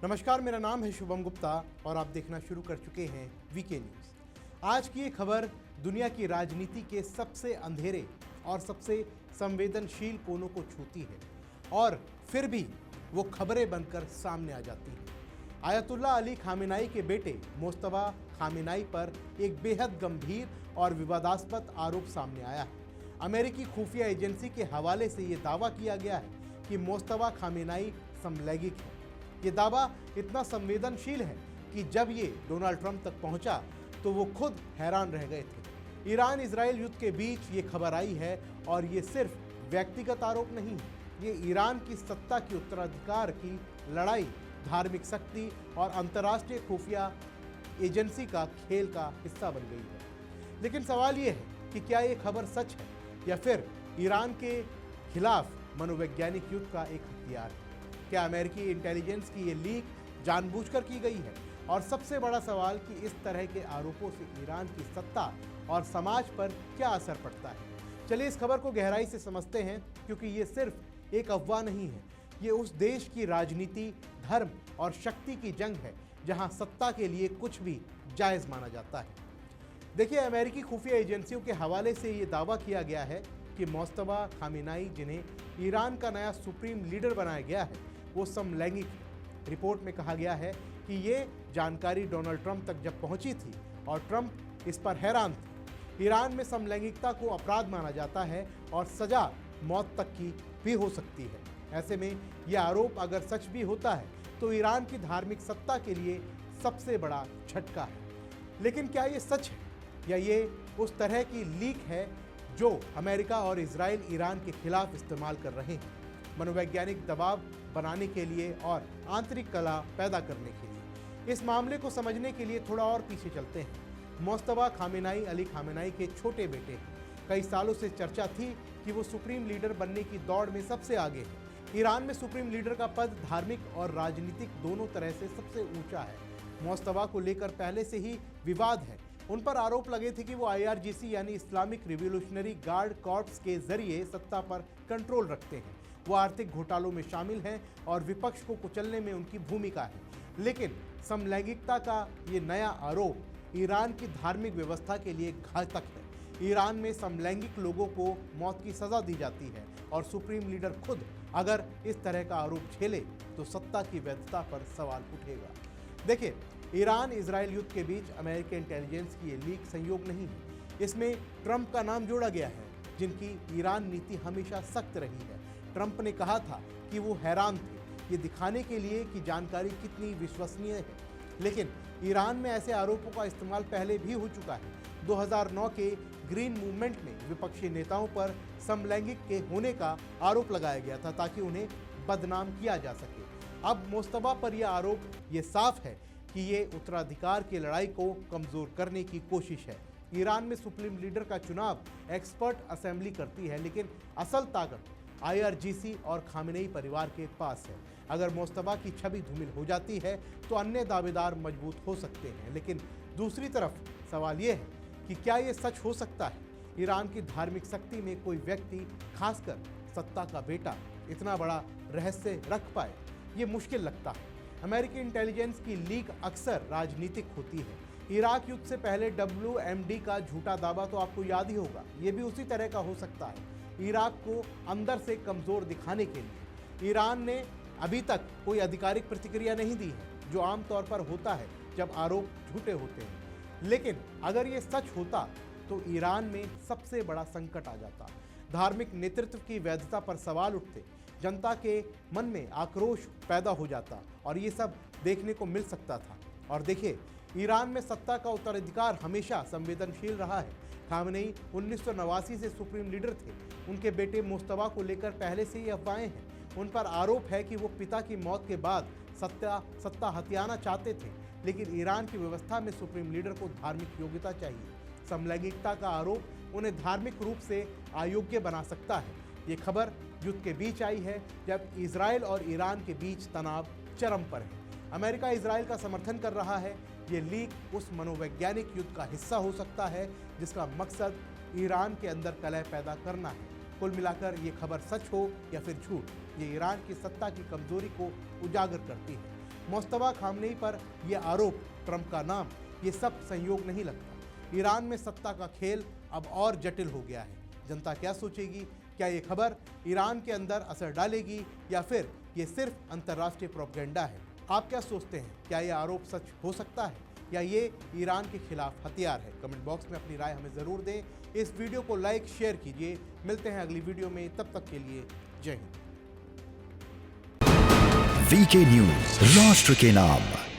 नमस्कार, मेरा नाम है शुभम गुप्ता और आप देखना शुरू कर चुके हैं वीके न्यूज़। आज की ये खबर दुनिया की राजनीति के सबसे अंधेरे और सबसे संवेदनशील कोनों को छूती है और फिर भी वो खबरें बनकर सामने आ जाती हैं। आयतुल्लाह अली खामेनाई के बेटे मुस्तफा खामेनाई पर एक बेहद गंभीर और विवादास्पद आरोप सामने आया है। अमेरिकी खुफिया एजेंसी के हवाले से ये दावा किया गया है कि मुस्तफा खामेनाई समलैंगिक है। ये दावा इतना संवेदनशील है कि जब ये डोनाल्ड ट्रंप तक पहुंचा तो वो खुद हैरान रह गए थे। ईरान इजराइल युद्ध के बीच ये खबर आई है और ये सिर्फ व्यक्तिगत आरोप नहीं है, ये ईरान की सत्ता की उत्तराधिकार की लड़ाई, धार्मिक शक्ति और अंतर्राष्ट्रीय खुफिया एजेंसी का खेल का हिस्सा बन गई है। लेकिन सवाल ये है कि क्या ये खबर सच है या फिर ईरान के खिलाफ मनोवैज्ञानिक युद्ध का एक हथियार है? क्या अमेरिकी इंटेलिजेंस की ये लीक जानबूझकर की गई है? और सबसे बड़ा सवाल कि इस तरह के आरोपों से ईरान की सत्ता और समाज पर क्या असर पड़ता है। चलिए इस खबर को गहराई से समझते हैं, क्योंकि ये सिर्फ एक अफवाह नहीं है, ये उस देश की राजनीति, धर्म और शक्ति की जंग है जहां सत्ता के लिए कुछ भी जायज़ माना जाता है। देखिए, अमेरिकी खुफिया एजेंसियों के हवाले से ये दावा किया गया है कि मुस्तफा खामेनाई, जिन्हें ईरान का नया सुप्रीम लीडर बनाया गया है, वो समलैंगिक है। रिपोर्ट में कहा गया है कि ये जानकारी डोनाल्ड ट्रंप तक जब पहुंची थी और ट्रंप इस पर हैरान थे। ईरान में समलैंगिकता को अपराध माना जाता है और सजा मौत तक की भी हो सकती है। ऐसे में यह आरोप अगर सच भी होता है तो ईरान की धार्मिक सत्ता के लिए सबसे बड़ा झटका है। लेकिन क्या ये सच है या ये उस तरह की लीक है जो अमेरिका और इजराइल ईरान के खिलाफ इस्तेमाल कर रहे हैं, मनोवैज्ञानिक दबाव बनाने के लिए और आंतरिक कला पैदा करने के लिए? इस मामले को समझने के लिए थोड़ा और पीछे चलते हैं। मुस्तफा खामेनाई अली खामेनाई के छोटे बेटे हैं। कई सालों से चर्चा थी कि वो सुप्रीम लीडर बनने की दौड़ में सबसे आगे है। ईरान में सुप्रीम लीडर का पद धार्मिक और राजनीतिक दोनों तरह से सबसे ऊंचा है। मुस्तफा को लेकर पहले से ही विवाद है। उन पर आरोप लगे थे कि वो IRGC यानी इस्लामिक रिवोल्यूशनरी गार्ड कॉर्प्स के जरिए सत्ता पर कंट्रोल रखते हैं। वो आर्थिक घोटालों में शामिल हैं और विपक्ष को कुचलने में उनकी भूमिका है। लेकिन समलैंगिकता का ये नया आरोप ईरान की धार्मिक व्यवस्था के लिए घातक है। ईरान में समलैंगिक लोगों को मौत की सजा दी जाती है और सुप्रीम लीडर खुद अगर इस तरह का आरोप झेले तो सत्ता की वैधता पर सवाल उठेगा। देखिए, ईरान इजराइल युद्ध के बीच अमेरिकी इंटेलिजेंस की ये लीक संयोग नहीं है। इसमें ट्रंप का नाम जोड़ा गया है, जिनकी ईरान नीति हमेशा सख्त रही है। ट्रंप ने कहा था कि वो हैरान थे, ये दिखाने के लिए कि जानकारी कितनी विश्वसनीय है। लेकिन ईरान में ऐसे आरोपों का इस्तेमाल पहले भी हो चुका है। 2009 के ग्रीन मूवमेंट में विपक्षी नेताओं पर समलैंगिक के होने का आरोप लगाया गया था ताकि उन्हें बदनाम किया जा सके। अब मुस्तफा पर यह आरोप ये साफ है कि ये उत्तराधिकार की लड़ाई को कमज़ोर करने की कोशिश है। ईरान में सुप्रीम लीडर का चुनाव एक्सपर्ट असेंबली करती है, लेकिन असल ताकत IRGC और खामेनेई परिवार के पास है। अगर मुस्तफा की छवि धूमिल हो जाती है तो अन्य दावेदार मजबूत हो सकते हैं। लेकिन दूसरी तरफ सवाल ये है कि क्या ये सच हो सकता है? ईरान की धार्मिक शक्ति में कोई व्यक्ति, खासकर सत्ता का बेटा, इतना बड़ा रहस्य रख पाए? ये मुश्किल लगता है। अमेरिकी इंटेलिजेंस की लीक अक्सर राजनीतिक होती है। इराक युद्ध से पहले WMD का झूठा दावा तो आपको याद ही होगा। ये भी उसी तरह का हो सकता है, इराक को अंदर से कमज़ोर दिखाने के लिए। ईरान ने अभी तक कोई आधिकारिक प्रतिक्रिया नहीं दी है, जो आमतौर पर होता है जब आरोप झूठे होते हैं। लेकिन अगर ये सच होता तो ईरान में सबसे बड़ा संकट आ जाता। धार्मिक नेतृत्व की वैधता पर सवाल उठते, जनता के मन में आक्रोश पैदा हो जाता और ये सब देखने को मिल सकता था। और देखिए, ईरान में सत्ता का उत्तराधिकार हमेशा संवेदनशील रहा है। खामेनेई 1989 से सुप्रीम लीडर थे। उनके बेटे मुस्तफा को लेकर पहले से ही अफवाहें हैं। उन पर आरोप है कि वो पिता की मौत के बाद सत्ता हथियाना चाहते थे, लेकिन ईरान की व्यवस्था में सुप्रीम लीडर को धार्मिक योग्यता चाहिए। समलैंगिकता का आरोप उन्हें धार्मिक रूप से अयोग्य बना सकता है। ये खबर युद्ध के बीच आई है, जब इजराइल और ईरान के बीच तनाव चरम पर है। अमेरिका इजराइल का समर्थन कर रहा है। ये लीक उस मनोवैज्ञानिक युद्ध का हिस्सा हो सकता है जिसका मकसद ईरान के अंदर कलह पैदा करना है। कुल मिलाकर ये खबर सच हो या फिर झूठ, ये ईरान की सत्ता की कमजोरी को उजागर करती है। मुस्तफा खामनेई पर यह आरोप, ट्रंप का नाम, ये सब संयोग नहीं लगता। ईरान में सत्ता का खेल अब और जटिल हो गया है। जनता क्या सोचेगी? क्या ये खबर ईरान के अंदर असर डालेगी या फिर ये सिर्फ अंतर्राष्ट्रीय प्रोपेगेंडा है? आप क्या सोचते हैं? क्या ये आरोप सच हो सकता है या ये ईरान के खिलाफ हथियार है? कमेंट बॉक्स में अपनी राय हमें ज़रूर दें। इस वीडियो को लाइक शेयर कीजिए। मिलते हैं अगली वीडियो में, तब तक के लिए जय हिंद। वीके न्यूज, राष्ट्र के नाम।